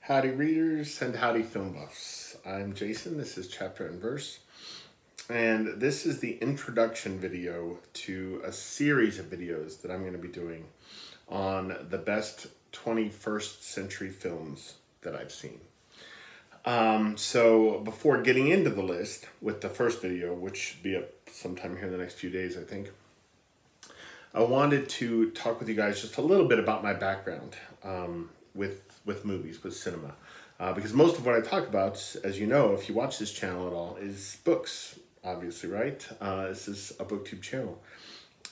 Howdy readers and howdy film buffs. I'm Jason, this is Chapter and Verse, and this is the introduction video to a series of videos that I'm going to be doing on the best 21st century films that I've seen. So before getting into the list with the first video, which should be up sometime here in the next few days, I think, I wanted to talk with you guys just a little bit about my background with movies, with cinema. Because most of what I talk about, as you know, if you watch this channel at all, is books, obviously, right? This is a Booktube channel.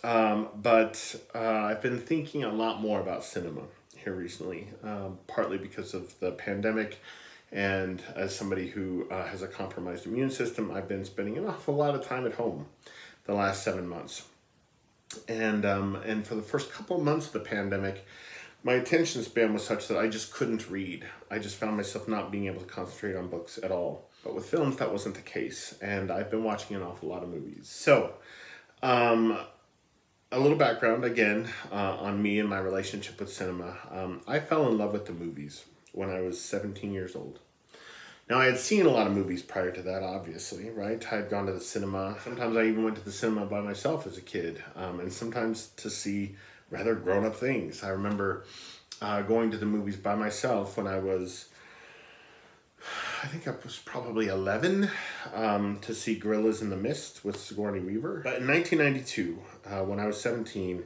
But I've been thinking a lot more about cinema here recently, partly because of the pandemic, and as somebody who has a compromised immune system, I've been spending an awful lot of time at home the last 7 months. And for the first couple of months of the pandemic, my attention span was such that I just couldn't read. I just found myself not being able to concentrate on books at all. But with films, that wasn't the case, and I've been watching an awful lot of movies. So, a little background, again, on me and my relationship with cinema. I fell in love with the movies when I was 17 years old. Now, I had seen a lot of movies prior to that, obviously, right? I had gone to the cinema. Sometimes I even went to the cinema by myself as a kid, and sometimes to see rather grown-up things. I remember going to the movies by myself when I was, I think I was probably 11, to see Gorillas in the Mist with Sigourney Weaver. But in 1992, when I was 17,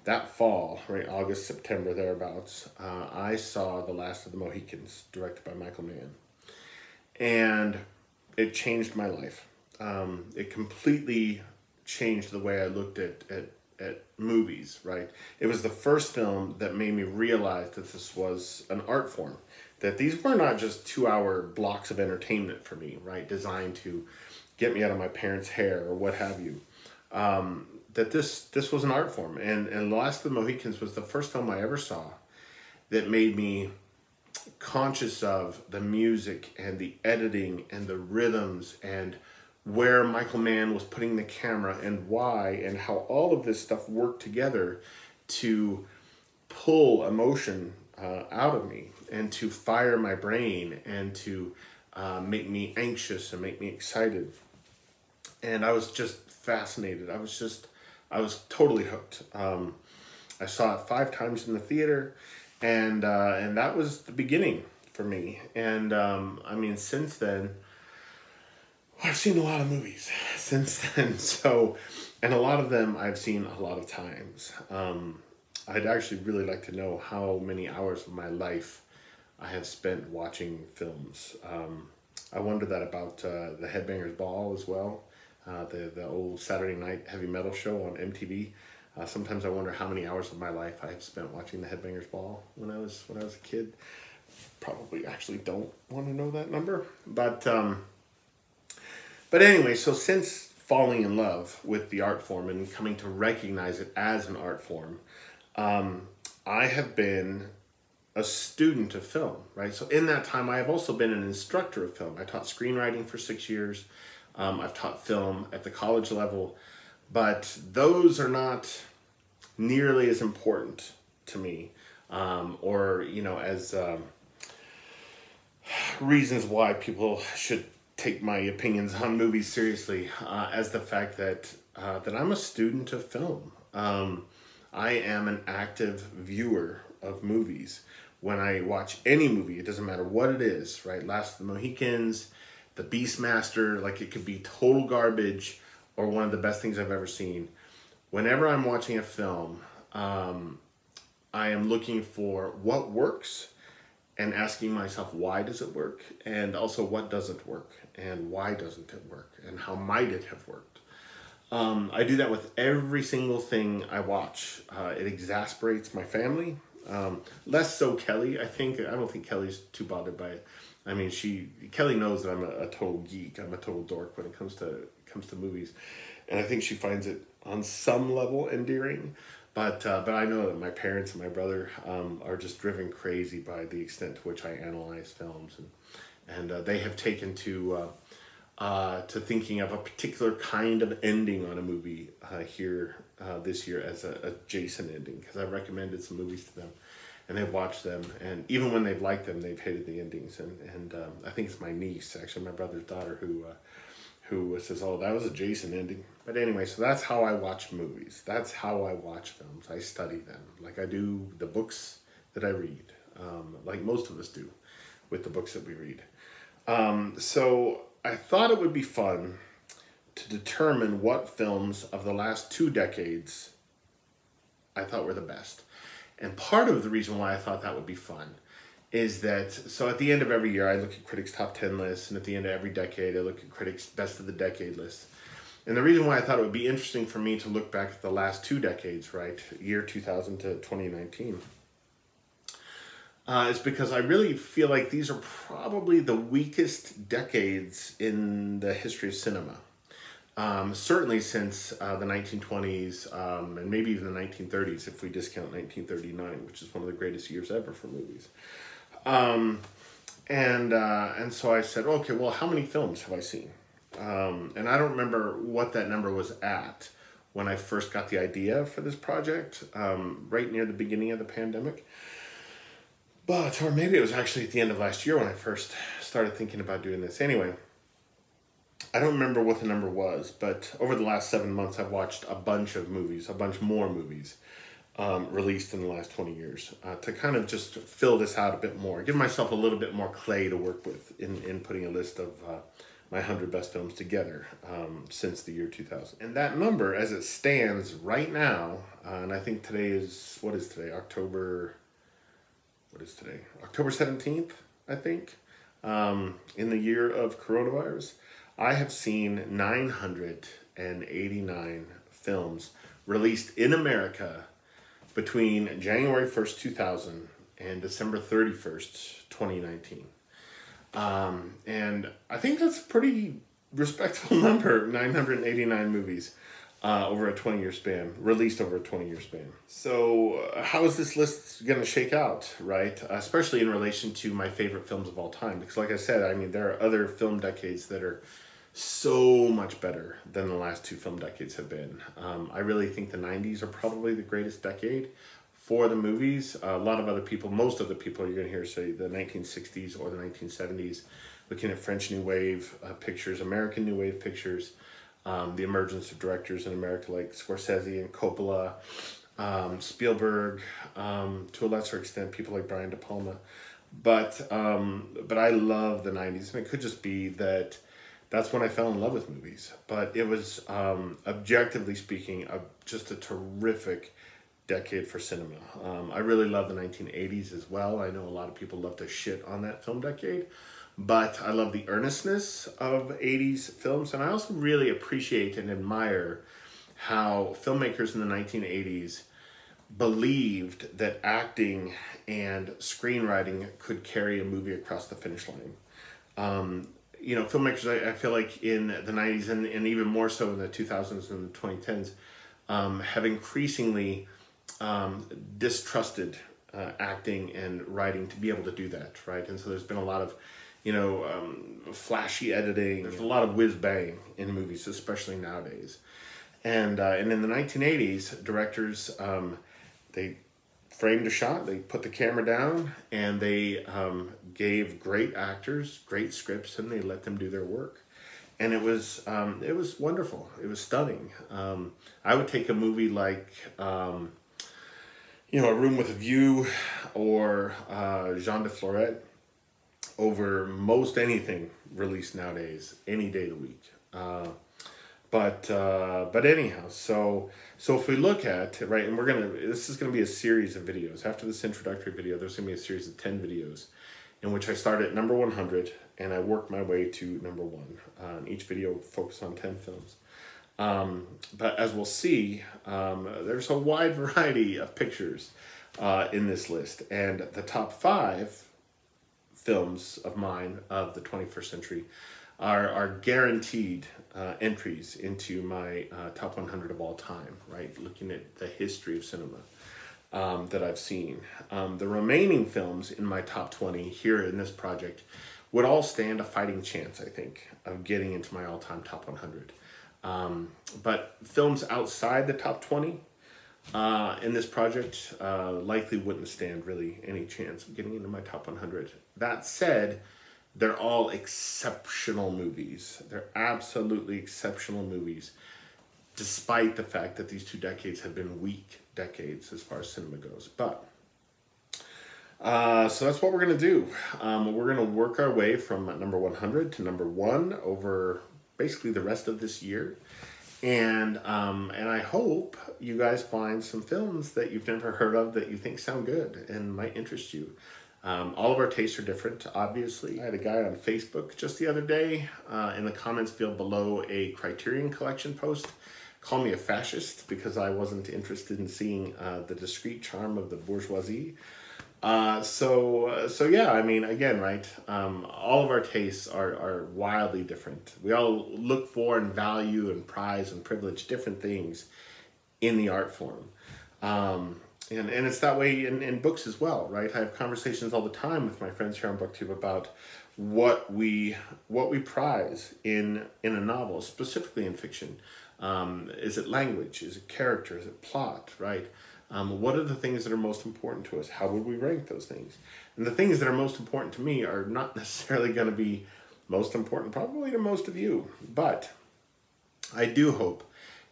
that fall, right, August, September, thereabouts, I saw The Last of the Mohicans, directed by Mann. And it changed my life. It completely changed the way I looked at movies, right? It was the first film that made me realize that this was an art form, that these were not just 2-hour blocks of entertainment for me, right? Designed to get me out of my parents' hair or what have you. That this was an art form. And The Last of the Mohicans was the first film I ever saw that made me conscious of the music and the editing and the rhythms and where Mann was putting the camera and why, and how all of this stuff worked together to pull emotion out of me and to fire my brain and to make me anxious and make me excited. And I was just fascinated. I was totally hooked. I saw it 5 times in the theater, and that was the beginning for me. And I mean, since then, I've seen a lot of movies since then, and a lot of them I've seen a lot of times. I'd actually really like to know how many hours of my life I have spent watching films. I wonder that about the Headbangers Ball as well, the old Saturday night heavy metal show on MTV. Sometimes I wonder how many hours of my life I have spent watching the Headbangers Ball when I was a kid. Probably actually don't want to know that number, But anyway, so since falling in love with the art form and coming to recognize it as an art form, I have been a student of film, right? So in that time, I have also been an instructor of film. I taught screenwriting for 6 years. I've taught film at the college level, but those are not nearly as important to me, or, you know, as reasons why people should take my opinions on movies seriously, as the fact that I'm a student of film. I am an active viewer of movies. When I watch any movie, it doesn't matter what it is, right? Last of the Mohicans, the Beastmaster, like it could be total garbage or one of the best things I've ever seen. Whenever I'm watching a film, I am looking for what works and asking myself, why does it work? And also, what doesn't work? And why doesn't it work? And how might it have worked? I do that with every single thing I watch. It exasperates my family. Less so Kelly, I think. I don't think Kelly's too bothered by it. I mean, Kelly knows that I'm a total geek. I'm a total dork when it comes to movies. And I think she finds it on some level endearing. But I know that my parents and my brother are just driven crazy by the extent to which I analyze films, and they have taken to thinking of a particular kind of ending on a movie here this year as a Jason ending, because I recommended some movies to them, and they've watched them, and even when they've liked them, they've hated the endings. And I think it's my niece, actually, my brother's daughter, who says, "Oh, that was a Jason ending." But anyway, so that's how I watch movies. That's how I watch films. I study them, like I do the books that I read, like most of us do with the books that we read. So I thought it would be fun to determine what films of the last 2 decades I thought were the best. And part of the reason why I thought that would be fun is that, so at the end of every year, I look at critics' top 10 lists, and at the end of every decade, I look at critics' best of the decade lists. And the reason why I thought it would be interesting for me to look back at the last 2 decades, right, year 2000 to 2019, is because I really feel like these are probably the weakest decades in the history of cinema. Certainly since the 1920s, and maybe even the 1930s, if we discount 1939, which is one of the greatest years ever for movies. And so I said, okay, well, how many films have I seen? And I don't remember what that number was at when I first got the idea for this project, right near the beginning of the pandemic. But, or maybe it was actually at the end of last year when I first started thinking about doing this. Anyway, I don't remember what the number was, but over the last 7 months, I've watched a bunch of movies, a bunch more movies released in the last 20 years to kind of just fill this out a bit more, give myself a little bit more clay to work with in putting a list of my 100 best films together since the year 2000. And that number, as it stands right now, and I think today is, what is today? October 17th, I think, in the year of coronavirus. I have seen 989 films released in America between January 1st, 2000 and December 31st, 2019. And I think that's a pretty respectable number, 989 movies over a 20-year span, released over a 20-year span. So how is this list going to shake out, right? Especially in relation to my favorite films of all time. Because like I said, I mean, there are other film decades that are so much better than the last 2 film decades have been. I really think the 90s are probably the greatest decade for the movies. A lot of other people, most of the people you're going to hear say the 1960s or the 1970s, looking at French New Wave pictures, American New Wave pictures, the emergence of directors in America like Scorsese and Coppola, Spielberg, to a lesser extent, people like Brian De Palma. But I love the 90s, and it could just be that that's when I fell in love with movies. But it was, objectively speaking, just a terrific decade for cinema. I really love the 1980s as well. I know a lot of people love to shit on that film decade, but I love the earnestness of 80s films, and I also really appreciate and admire how filmmakers in the 1980s believed that acting and screenwriting could carry a movie across the finish line. You know, filmmakers, I feel like in the 90s and even more so in the 2000s and the 2010s, have increasingly distrusted acting and writing to be able to do that, right? And so there's been a lot of, you know, flashy editing. There's a lot of whiz-bang in movies, especially nowadays. And in the 1980s, directors, they framed a shot, they put the camera down, and they gave great actors great scripts, and they let them do their work. And it was wonderful. It was stunning. I would take a movie like, you know, A Room with a View or Jean de Florette over most anything released nowadays, any day of the week. But anyhow, so if we look at, right, and this is gonna be a series of videos. After this introductory video, there's gonna be a series of 10 videos in which I start at number 100 and I work my way to number 1. Each video will focus on 10 films. But as we'll see, there's a wide variety of pictures in this list, and the top 5 films of mine of the 21st century are guaranteed entries into my top 100 of all time, right? Looking at the history of cinema that I've seen. The remaining films in my top 20 here in this project would all stand a fighting chance, I think, of getting into my all-time top 100. But films outside the top 20, in this project likely wouldn't stand really any chance of getting into my top 100. That said, they're all exceptional movies. They're absolutely exceptional movies, despite the fact that these 2 decades have been weak decades as far as cinema goes. But so that's what we're going to do. We're going to work our way from number 100 to number 1 over basically the rest of this year. And I hope you guys find some films that you've never heard of that you think sound good and might interest you. All of our tastes are different, obviously. I had a guy on Facebook just the other day in the comments field below a Criterion Collection post call me a fascist because I wasn't interested in seeing the discreet charm of the bourgeoisie. So yeah, I mean, again, right, all of our tastes are wildly different. We all look for and value and prize and privilege different things in the art form. And it's that way in books as well, right? I have conversations all the time with my friends here on Booktube about what we prize in a novel, specifically in fiction. Is it language? Is it character? Is it plot, right? What are the things that are most important to us? How would we rank those things? And the things that are most important to me are not necessarily going to be most important probably to most of you. But I do hope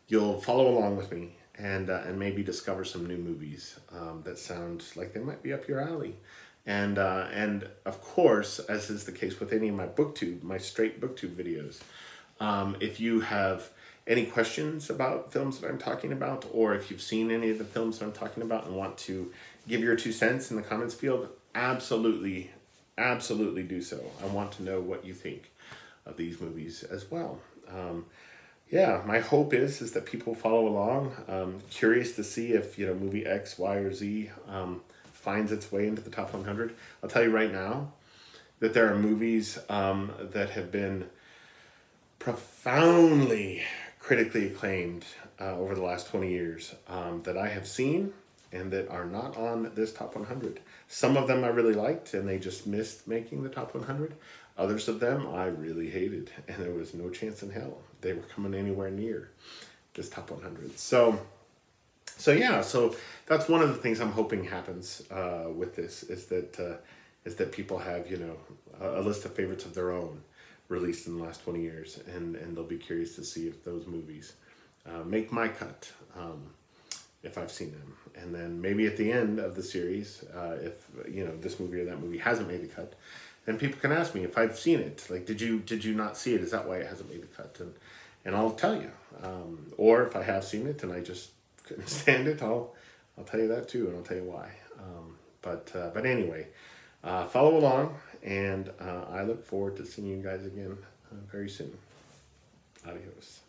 you'll follow along with me and maybe discover some new movies that sound like they might be up your alley. And of course, as is the case with any of my Booktube, my straight Booktube videos, if you have any questions about films that I'm talking about, or if you've seen any of the films that I'm talking about and want to give your 2 cents in the comments field, absolutely, absolutely do so. I want to know what you think of these movies as well. Yeah, my hope is that people follow along. Curious to see if, you know, movie X, Y, or Z finds its way into the top 100. I'll tell you right now that there are movies that have been profoundly critically acclaimed over the last 20 years that I have seen and that are not on this top 100. Some of them I really liked and they just missed making the top 100. Others of them I really hated and there was no chance in hell they were coming anywhere near this top 100. So yeah, so that's one of the things I'm hoping happens with this is that people have, you know, a list of favorites of their own released in the last 20 years, and they'll be curious to see if those movies make my cut, if I've seen them. And then maybe at the end of the series, if, you know, this movie or that movie hasn't made the cut, then people can ask me if I've seen it. Like, did you not see it? Is that why it hasn't made the cut? And I'll tell you. Or if I have seen it and I just couldn't stand it, I'll tell you that too, and I'll tell you why. But anyway, follow along, and I look forward to seeing you guys again very soon. Adios.